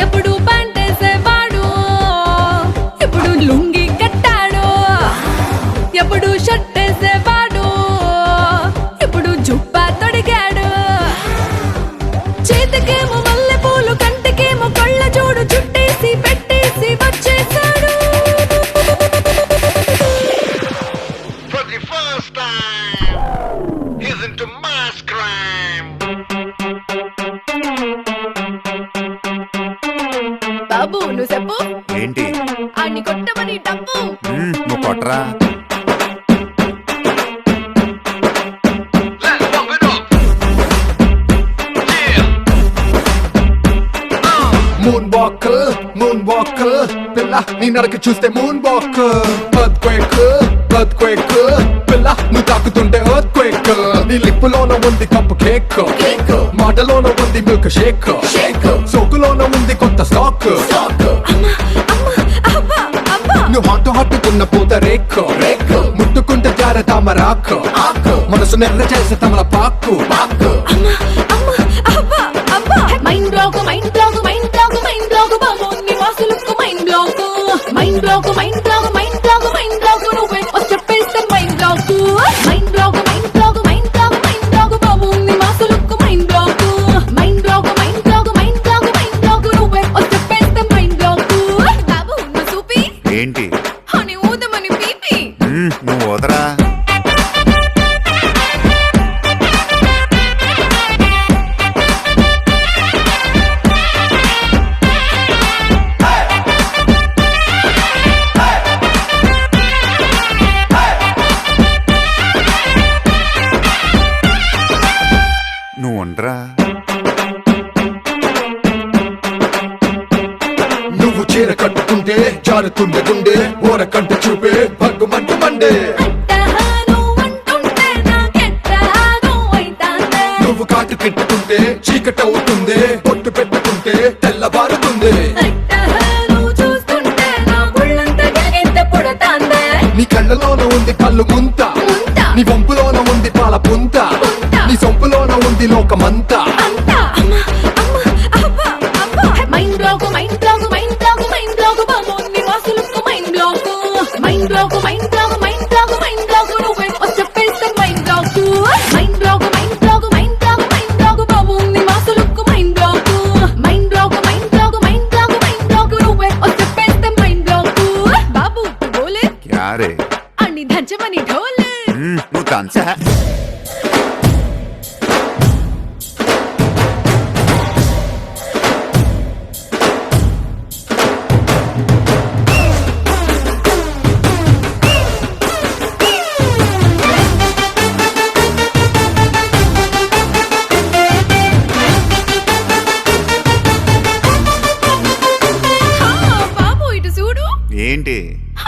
ఎప్పుడు పంటేసేవాడు, ఇప్పుడు లుంగి కట్టాడు. ఎప్పుడు షర్ట్ వేసేవాడు, ఇప్పుడు జుబ్బా తొడిగాడు. చేతికేమో మల్లె పూలు, కంటికేమో కళ్ళ జోడు, చుట్టేసి పెట్టేసి వచ్చేసాడు. For the first time, he's into mass crime. బాబు నువ్వు చెప్పు, ఏంటి? అన్ని కొట్టమని డబ్బు. నువ్వు కొట్టరా. Let's pump it up. Yeah. Moon walker పిల్ల నీ నరక చూస్తే మూన్ వాకర్. ఎర్త్క్వేక్ పిల్ల నువ్వు తాకుతుంటే ఎర్త్క్వేక్. నీ లిప్పులోన ఉంది కప్పు కేక్, మాటలోన ఉంది మిల్క్ షేక్, సోకులోన ఉంది కొత్త స్టాక్. నువ్వు హట్టుకున్న పూత రేక్, ముట్టుకుంటే జార తామరాకు, మనసు నెర్ర చేసే తమల పాకు. Mind block mind block mind block mind block బాబు నీ వాసులకు mind block. Mind block mind block mind block mind block నువ్వే చెప్పేస్తే mind block. Mind block mind block mind block mind block బాబు నీ వాసులకు mind block. Mind block mind block mind block mind block నువ్వే చెప్పేస్తే మైండ్ బ్లాక్. బాబు నువ్వు చూపి ఏంటి? అని ఊదమని పీపి. నువ్వు వదరా. నువ్వు ఉండరా. నువ్వు చీర కట్టుకుంటే జారుతుండే గుండె, ఓర కంట చూపే భగ్గుమంటు మండే. అట్టహాను అంటుంటే నాకెట్టహాను అయితాందే. నువ్వు కాటు పెట్టుకుంటే చీకటవుతుంది, పొట్టు పెట్టుకుంటే తెల్లబారుతుంది. అట్టహాను చూస్తుంటే నా ఒళ్ళంతా గిలిగింత పుడతాందే. నీ కళ్ళలోన ఉంది కళ్ళు ముంత, ముంత. నీ వంపులోన ఉంది పాల పుంత, పుంత. నీ సొంపులోన ఉంది లోకమంతా. అంతా అమ్మ అమ్మ అబ్బా అబ్బా. Mind block mind block mind block mind block బాబు నీ వాసులకు mind block. Mind block mind block mind block mind block నువ్వే చెప్పేస్తే mind block. Mind block mind block mind block mind block బాబు నీ వాసులకు mind block. Mind block mind block mind block mind block నువ్వే చెప్పేస్తే మైండ్ బ్లాక్. బాబు బోలే క్యారే. అన్ని దంచమని ఢోలే. నువ్వు తంచా. బాబు ఇటు చూడు, ఏంటి?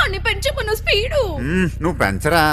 అని పెంచుకున్న స్పీడు. నువ్వు పెంచరా.